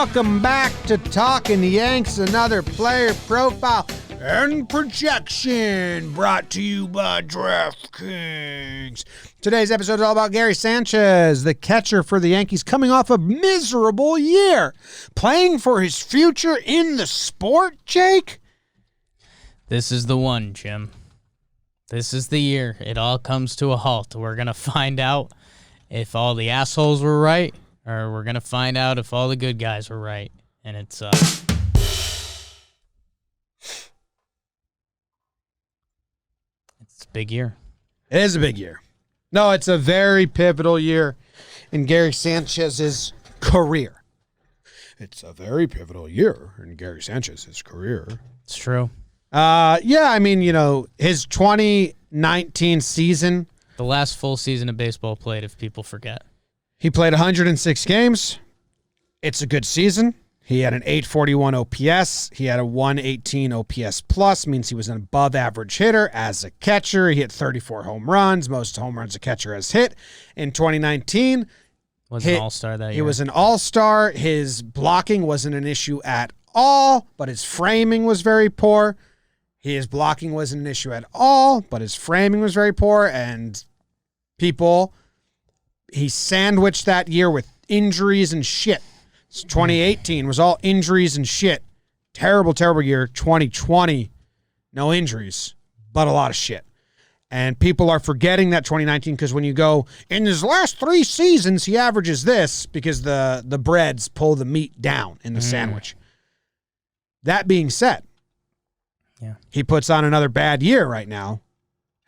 Welcome back to Talkin Yanks, another player profile and projection brought to you by DraftKings. Today's episode is all about Gary Sánchez, the catcher for the Yankees, coming off a miserable year, playing for his future in the sport, Jake? This is the one, Jim. This is the year. It all comes to a halt. We're going to find out if all the assholes were right, or we're going to find out if all the good guys were right. And it's a big year. It is a big year. No, it's a very pivotal year in Gary Sanchez's career. It's a very pivotal year in Gary Sanchez's career. It's true. Yeah, I mean, you know, his 2019 season. The last full season of baseball played, if people forget. He played 106 games. It's a good season. He had an 841 OPS. He had a 118 OPS plus, means he was an above average hitter as a catcher. He hit 34 home runs, most home runs a catcher has hit. In 2019, was an all-star that year. He was an all-star. His blocking wasn't an issue at all, but his framing was very poor. His blocking wasn't an issue at all, but his framing was very poor, and he sandwiched that year with injuries and shit. 2018 was all injuries and shit. Terrible, terrible year. 2020, no injuries, but a lot of shit. And people are forgetting that 2019 because when you go, in his last 3 seasons, he averages this because the breads pull the meat down in the sandwich. That being said, he puts on another bad year right now,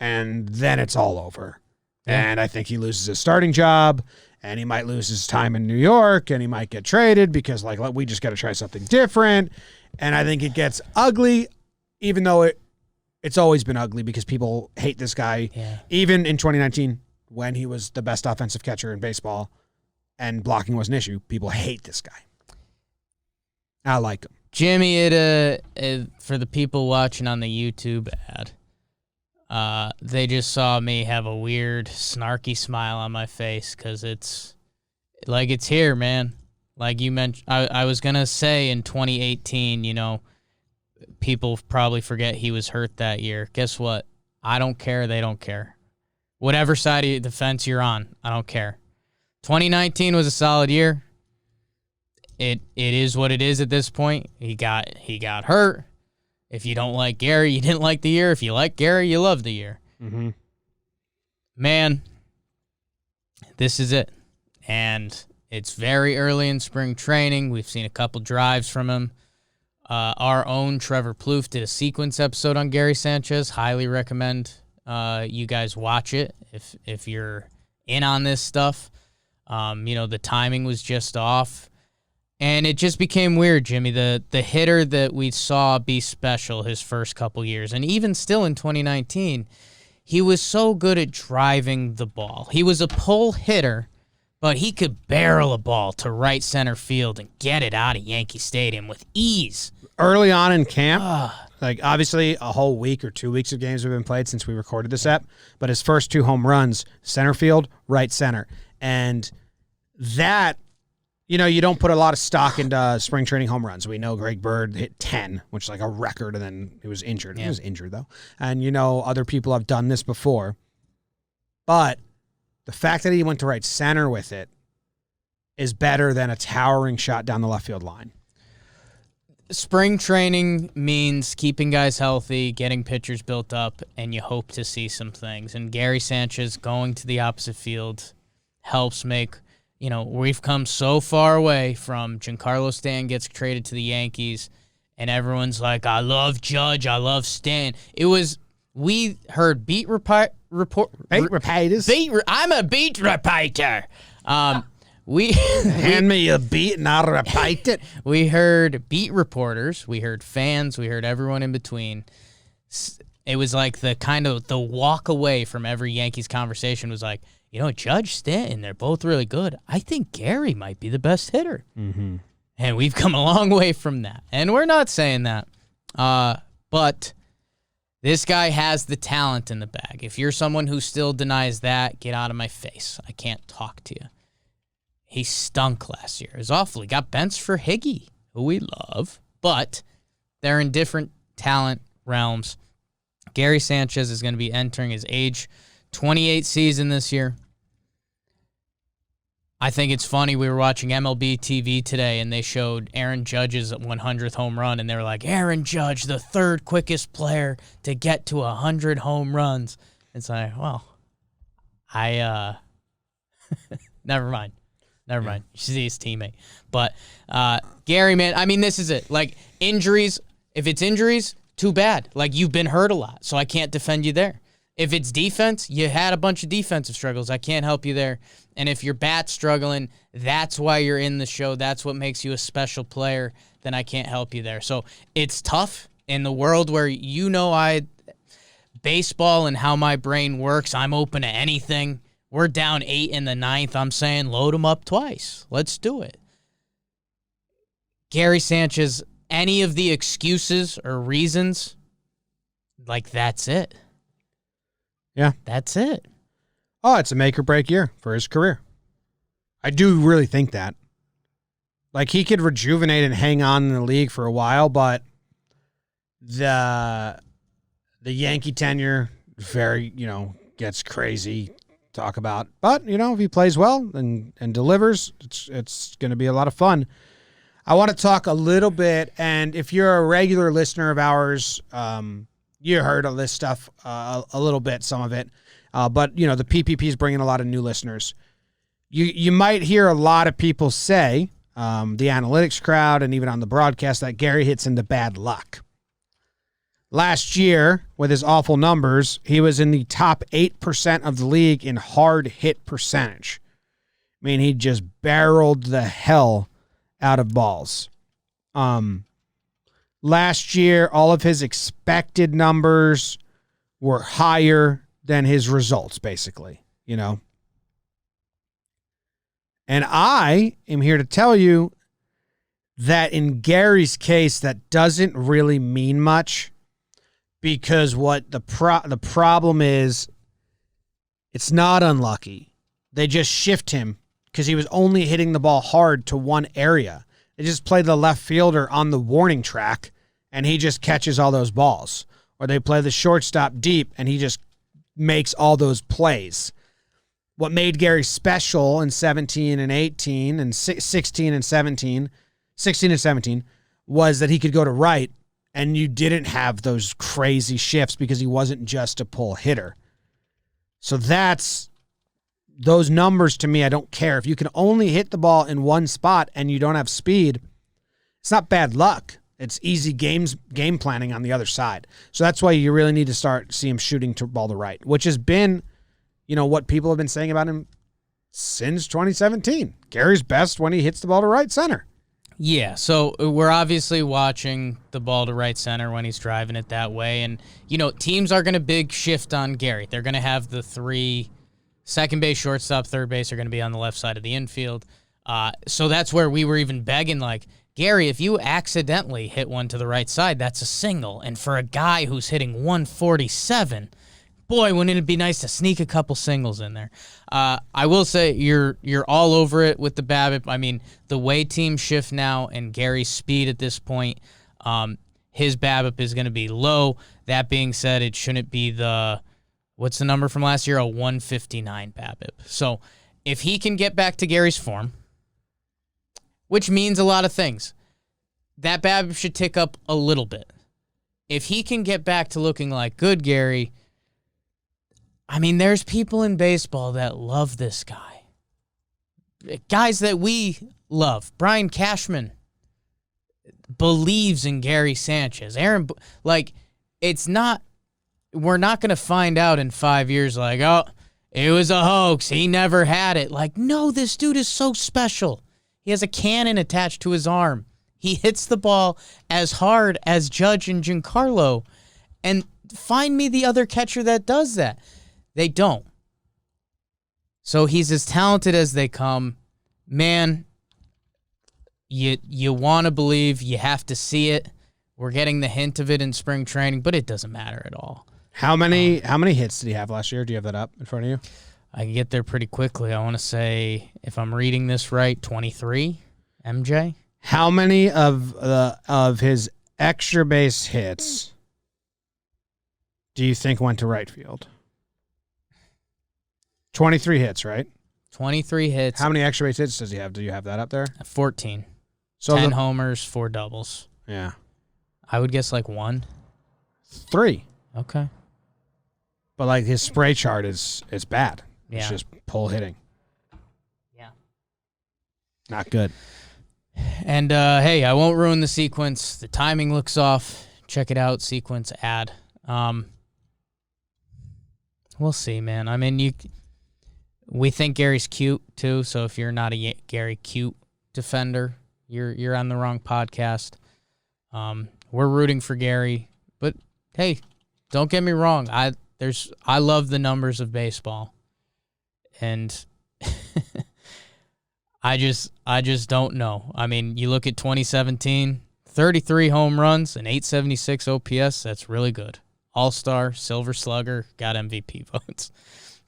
and then it's all over. Yeah. And I think he loses his starting job, and he might lose his time in New York, and he might get traded because, like, we just got to try something different. And I think it gets ugly, even though it's always been ugly because people hate this guy. Yeah. Even in 2019, when he was the best offensive catcher in baseball and blocking was an issue, people hate this guy. I like him. Jimmy, for the people watching on the YouTube ad, they just saw me have a weird, snarky smile on my face because it's here, man. Like you mentioned, I was going to say in 2018, you know, people probably forget he was hurt that year. Guess what? I don't care. They don't care. Whatever side of the fence you're on, I don't care. 2019 was a solid year. It is what it is at this point. He got hurt. If you don't like Gary, you didn't like the year. If you like Gary, you love the year. Mm-hmm. Man, this is it. And it's very early in spring training. We've seen a couple drives from him. Our own Trevor Plouffe did a sequence episode on Gary Sánchez. Highly recommend you guys watch it if you're in on this stuff. You know, the timing was just off. And it just became weird, Jimmy. The hitter that we saw be special his first couple years, and even still in 2019, he was so good at driving the ball. He was a pull hitter, but he could barrel a ball to right center field and get it out of Yankee Stadium with ease. Early on in camp, like obviously a whole week or 2 weeks of games have been played since we recorded this ep, but his first 2 home runs, center field, right center. And that, you know, you don't put a lot of stock into spring training home runs. We know Greg Bird hit 10, which is like a record, and then he was injured. Yeah. He was injured, though. And, you know, other people have done this before. But the fact that he went to right center with it is better than a towering shot down the left field line. Spring training means keeping guys healthy, getting pitchers built up, and you hope to see some things. And Gary Sánchez going to the opposite field helps make... You know, we've come so far away from Giancarlo Stanton gets traded to the Yankees, and everyone's like, I love Judge, I love Stanton. We heard beat reporters. I'm a beat reporter. Hand me a beat and I'll repeat it. We heard beat reporters, we heard fans, we heard everyone in between. It was like the walk away from every Yankees conversation was like, you know, Judge, Stanton, they're both really good. I think Gary might be the best hitter. Mm-hmm. And we've come a long way from that. And we're not saying that. But this guy has the talent in the bag. If you're someone who still denies that, get out of my face. I can't talk to you. He stunk last year. It was awful. He got benched for Higgy, who we love, but they're in different talent realms. Gary Sánchez is going to be entering his age 28 season this year. I think it's funny. We were watching MLB TV today, and they showed Aaron Judge's 100th home run, and they were like, Aaron Judge, the third quickest player to get to 100 home runs. It's like, well, never mind. You see his teammate. But Gary, man, I mean, this is it. Like, injuries, if it's injuries, too bad. Like, you've been hurt a lot, so I can't defend you there. If it's defense, you had a bunch of defensive struggles. I can't help you there. And if your bat's struggling, that's why you're in the show. That's what makes you a special player. Then I can't help you there. So it's tough in the world where baseball and how my brain works, I'm open to anything. We're down 8 in the 9th. I'm saying load them up twice. Let's do it. Gary Sánchez, any of the excuses or reasons, like, that's it. Yeah. That's it. Oh, it's a make or break year for his career. I do really think that. Like, he could rejuvenate and hang on in the league for a while, but the Yankee tenure very, gets crazy to talk about. But, if he plays well and delivers, it's going to be a lot of fun. I want to talk a little bit, and if you're a regular listener of ours, you heard of this stuff a little bit, some of it. But, the PPP is bringing a lot of new listeners. You might hear a lot of people say, the analytics crowd and even on the broadcast, that Gary hits into bad luck. Last year, with his awful numbers, he was in the top 8% of the league in hard hit percentage. I mean, he just barreled the hell out of balls. Last year, all of his expected numbers were higher than his results, basically, And I am here to tell you that in Gary's case, that doesn't really mean much, because what the problem is, it's not unlucky. They just shift him because he was only hitting the ball hard to one area. They just play the left fielder on the warning track, and he just catches all those balls. Or they play the shortstop deep, and he just makes all those plays. What made Gary special in 17 and 18 and 16 and 17 was that he could go to right, and you didn't have those crazy shifts because he wasn't just a pull hitter. So those numbers to me, I don't care. If you can only hit the ball in one spot and you don't have speed, it's not bad luck. It's easy game planning on the other side. So that's why you really need to see him shooting to ball to right, which has been, what people have been saying about him since 2017. Gary's best when he hits the ball to right center. Yeah, so we're obviously watching the ball to right center when he's driving it that way. And, teams are going to big shift on Gary. They're going to have the 3 second base, shortstop, third base are going to be on the left side of the infield. So that's where we were even begging, like, Gary, if you accidentally hit one to the right side, that's a single. And for a guy who's hitting 147, boy, wouldn't it be nice to sneak a couple singles in there. I will say you're all over it with the BABIP. I mean, the way teams shift now and Gary's speed at this point, his BABIP is going to be low. That being said, it shouldn't be what's the number from last year? A 159 BABIP. So if he can get back to Gary's form, which means a lot of things, that BABIP should tick up a little bit. If he can get back to looking like good Gary, I mean, there's people in baseball that love this guy. Guys that we love. Brian Cashman believes in Gary Sánchez. We're not going to find out in 5 years like, oh, it was a hoax. He never had it. Like, no, this dude is so special. He has a cannon attached to his arm. He hits the ball as hard as Judge and Giancarlo. And find me the other catcher that does that. They don't. So he's as talented as they come. Man, you want to believe, you have to see it. We're getting the hint of it in spring training, but it doesn't matter at all. How many hits did he have last year? Do you have that up in front of you? I can get there pretty quickly. I want to say, if I'm reading this right, 23, MJ. How many of his extra base hits do you think went to right field? 23 hits, right? 23 hits. How many extra base hits does he have? Do you have that up there? 14. So 10 homers, 4 doubles. Yeah. I would guess like 1. 3. Okay. But like his spray chart is bad. Yeah. It's just pull hitting. Yeah. Not good. And hey, I won't ruin the sequence. The timing looks off. Check it out. Sequence ad. We'll see, man. I mean, we think Gary's cute too. So if you're not a Gary cute defender, you're on the wrong podcast. We're rooting for Gary, but hey, don't get me wrong. I love the numbers of baseball, and I just don't know. I mean, you look at 2017, 33 home runs and 876 OPS. That's really good. All-Star, Silver Slugger, got MVP votes.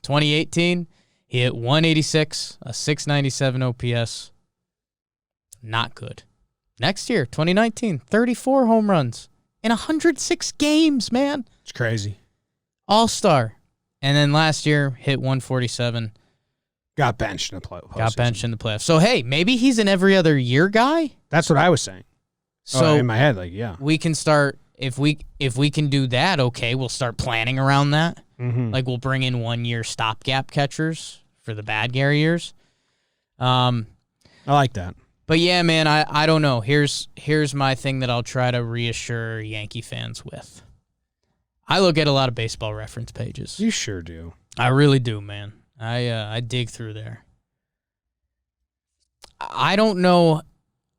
2018, he hit 186, a 697 OPS. Not good. Next year, 2019, 34 home runs in 106 games, man. It's crazy. All-Star. And then last year, hit 147. Got benched in the playoffs. Got benched in the playoffs. So, hey, maybe he's an every other year guy. That's what I was saying. So in my head, like, yeah. We can start, if we can do that, okay, we'll start planning around that. Mm-hmm. Like, we'll bring in 1 year stopgap catchers for the bad Gary years. I like that. But yeah, man, I don't know. Here's my thing that I'll try to reassure Yankee fans with. I look at a lot of baseball reference pages. You sure do. I really do, man. I dig through there. I don't know,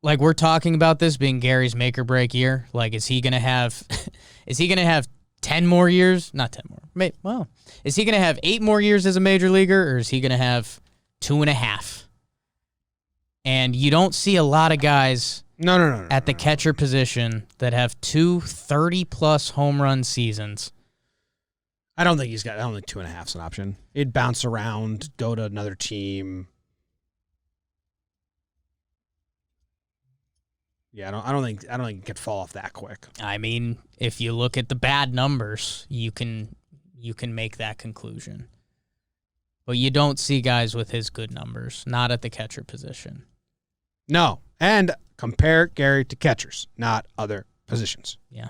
like, we're talking about this being Gary's make or break year. Like, is he gonna have 10 more years? Not 10 more. Well, is he gonna have 8 more years as a major leaguer, or is he gonna have 2.5? And you don't see a lot of guys at the catcher position that have 2 30-plus home run seasons. I don't think 2.5's an option. He'd bounce around, go to another team. Yeah, I don't think it could fall off that quick. I mean, if you look at the bad numbers, you can make that conclusion. But you don't see guys with his good numbers, not at the catcher position. No, and compare Gary to catchers, not other positions. Yeah.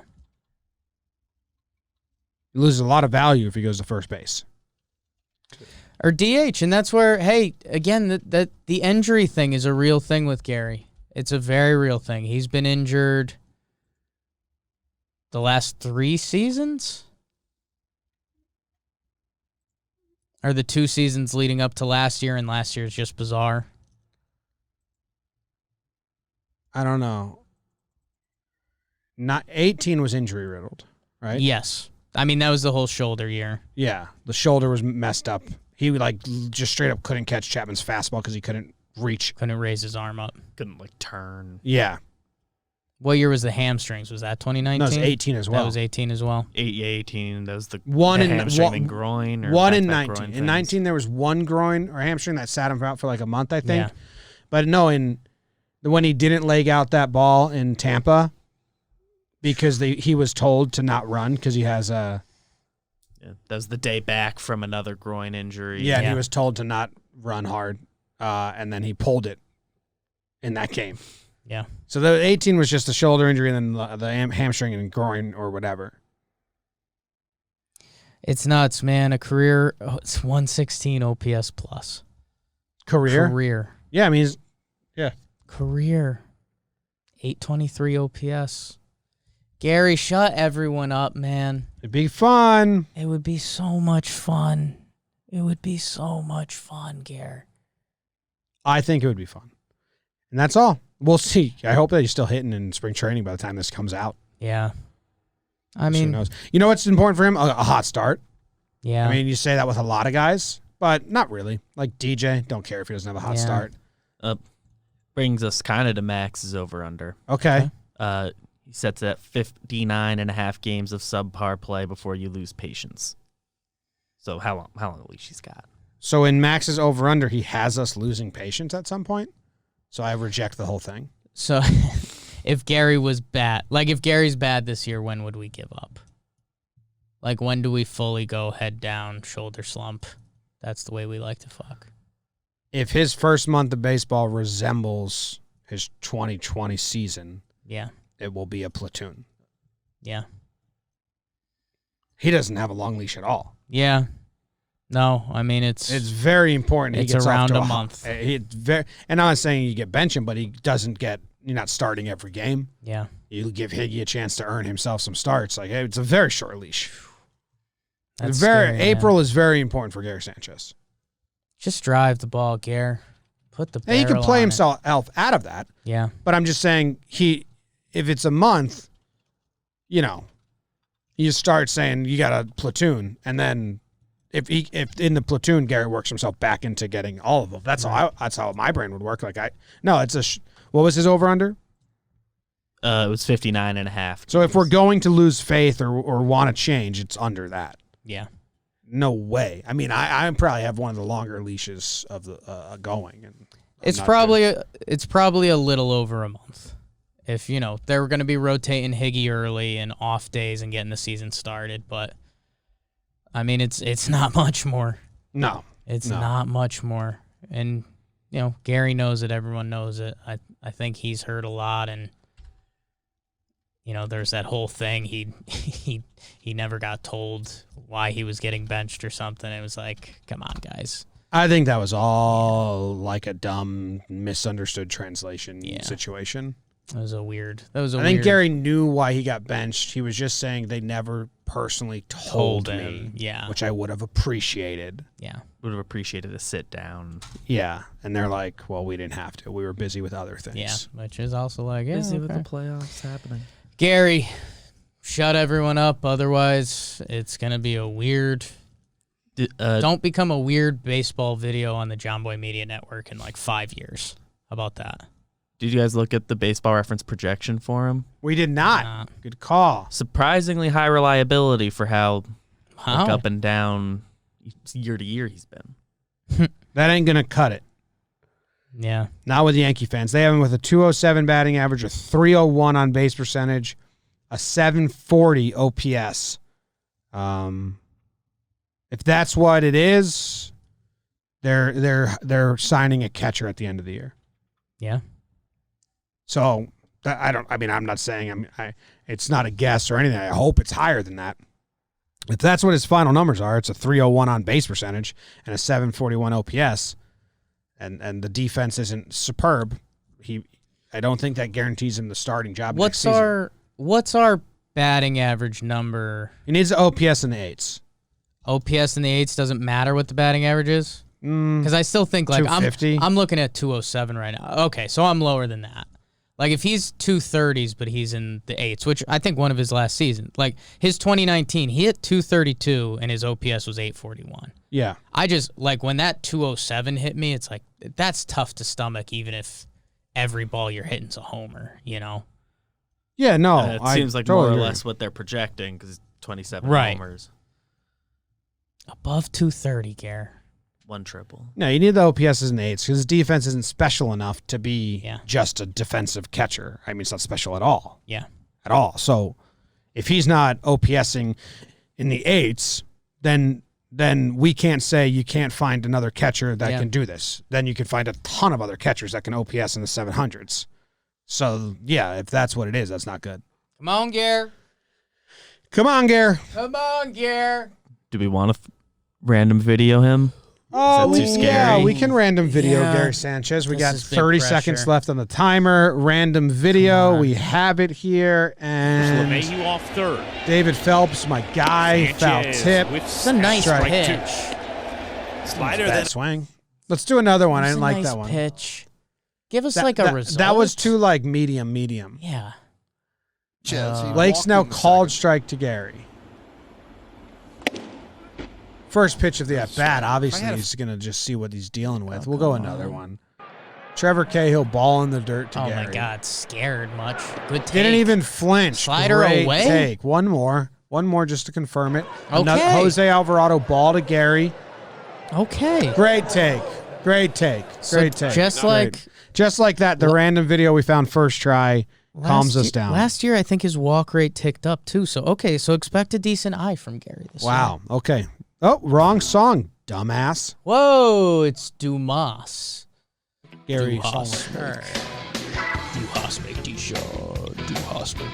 He loses a lot of value if he goes to first base. Or DH, and that's where, hey, again, that the injury thing is a real thing with Gary. It's a very real thing. He's been injured the last 3 seasons? Or the 2 seasons leading up to last year, and last year is just bizarre. I don't know. Not 18 was injury riddled, right? Yes. I mean, that was the whole shoulder year. Yeah, the shoulder was messed up. He just straight up couldn't catch Chapman's fastball because he couldn't reach. Couldn't raise his arm up. Couldn't turn. Yeah. What year was the hamstrings? Was that 2019? No, it was 18 as well. That was 18 as well. 18. That was the hamstring and groin. Or one in back 19. groin In things. 19, there was one groin or hamstring that sat him out for like a month, I think. Yeah. But no, when he didn't leg out that ball in Tampa because he was told to not run because he has a... Yeah, that was the day back from another groin injury. Yeah, and he was told to not run hard, and then he pulled it in that game. Yeah. So the 18 was just a shoulder injury and then the hamstring and groin or whatever. It's nuts, man. A career, it's 116 OPS plus. Career? Yeah, I mean, Career. 823 OPS. Gary, shut everyone up, man. It'd be fun. It would be so much fun. It would be so much fun, Gary. I think it would be fun. And that's all. We'll see. I hope that he's still hitting in spring training by the time this comes out. Yeah. I Who mean, knows? You know what's important for him? A hot start. yeah. I mean, you say that with a lot of guys, but not really. Like DJ, don't care if he doesn't have a hot Yeah. start. Brings us kind of to Max's over-under. Okay. He sets it at 59.5 games of subpar play before you lose patience. So how long at least he's got? So in Max's over-under, he has us losing patience at some point. So I reject the whole thing. So if Gary was bad, like if Gary's bad this year, when would we give up? Like when do we fully go head down, shoulder slump? That's the way we like to fuck. If his first month of baseball resembles his 2020 season, Yeah. it will be a platoon. Yeah. He doesn't have a long leash at all. Yeah. No, I mean it's very important. It's he gets around off to a month. And I'm not saying you get bench him, but he doesn't get. You're not starting every game. Yeah. You give Higgy a chance to earn himself some starts. Like it's a very short leash. That's scary, April is very important for Gary Sánchez. Just drive the ball, Gare. Put the Now he can barrel play on it. himself out of that. Yeah. But I'm just saying if it's a month, you start saying you got a platoon, and then if in the platoon Gary works himself back into getting all of them. That's how my brain would work. What was his over under? It was 59.5. So if we're going to lose faith or want to change, it's under that. Yeah. No way. I mean, I probably have one of the longer leashes of the going, and It's probably a little over a month. If they were going to be rotating Higgy early and off days and getting the season started, but I mean it's not much more. No, it's not much more. And Gary knows it. Everyone knows it. I think he's heard a lot, and there's that whole thing. He never got told why he was getting benched or something. It was like, come on, guys. I think that was all like a dumb, misunderstood translation situation. That was a weird. I think Gary knew why he got benched. He was just saying they never personally told me. Yeah. Which I would have appreciated. Yeah. Would have appreciated a sit down. Yeah. And they're like, well, we didn't have to. We were busy with other things. Yeah. Which is also like, busy with the playoffs happening. Gary, shut everyone up. Otherwise, it's going to be a weird. Don't become a weird baseball video on the Jomboy Media Network in like 5 years. How about that? Did you guys look at the Baseball Reference projection for him? We did not. Good call. Surprisingly high reliability for how up and down year to year he's been. That ain't going to cut it. Yeah. Not with Yankee fans. They have him with a 207 batting average, a 301 on base percentage, a 740 OPS. If that's what it is, they're signing a catcher at the end of the year. Yeah. So I'm not saying it's not a guess or anything. I hope it's higher than that. If that's what his final numbers are, it's a 301 on base percentage and a 741 OPS, and the defense isn't superb. I don't think that guarantees him the starting job. What's our batting average number? He needs the OPS in the 8s. OPS in the 8s doesn't matter what the batting average is? Because I still think like I'm looking at 207 right now. Okay, so I'm lower than that. Like if he's 230s, but he's in the 8s, which I think one of his last seasons. Like his 2019, he hit 232 and his OPS was 841. Yeah. I just like when that 207 hit me, it's like that's tough to stomach, even if every ball you're hitting's a homer. Yeah. No. It seems like totally more or agree. less what they're projecting because 27 Right. homers, Above 230, Gare. 1 triple. No, you need the OPSs and 8s because his defense isn't special enough to be just a defensive catcher. I mean, it's not special at all. Yeah. At all. So if he's not OPSing in the 8s, then we can't say you can't find another catcher that can do this. Then you can find a ton of other catchers that can OPS in the 700s. So, yeah, if that's what it is, that's not good. Come on, Gare. Come on, Gare. Come on, Gare. Do we want to random video him? Oh, Is that too scary? yeah, we can random video Yeah. Gary Sánchez. We This got is big 30 pressure. seconds left on the timer. Random video. on. We have it here. And LeMahieu off third. David Phelps, my guy, foul Sanchez tip. with It's a nice Strike pitch. Slider Bad then swing. Let's do another one. I It's didn't a like nice that one. pitch. Give us like a result. That was too like medium. Yeah. Blake Snell called strike to Gary. First pitch of the at bat. Obviously, he's gonna just see what he's dealing with. We'll go another one. Trevor Cahill, ball in the dirt to Oh Gary. my God, scared much. Good take. Didn't even flinch. Slider Great away? take. One more just to confirm it. Okay. Jose Alvarado, ball to Gary. Okay. Great take. Great take. So Great take. just Great. Just like that, the random video we found first try calms us down. Last year, I think his walk rate ticked up too. So so expect a decent eye from Gary this year. Wow. Okay. Oh, wrong song, dumbass. Whoa, it's Dumas. Gary Dumas. Sánchez. Dumas make t-shirt. Dumas make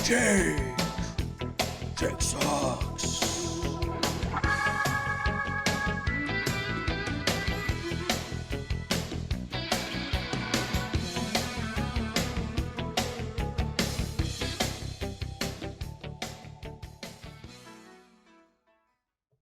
Jake. Jake sucks.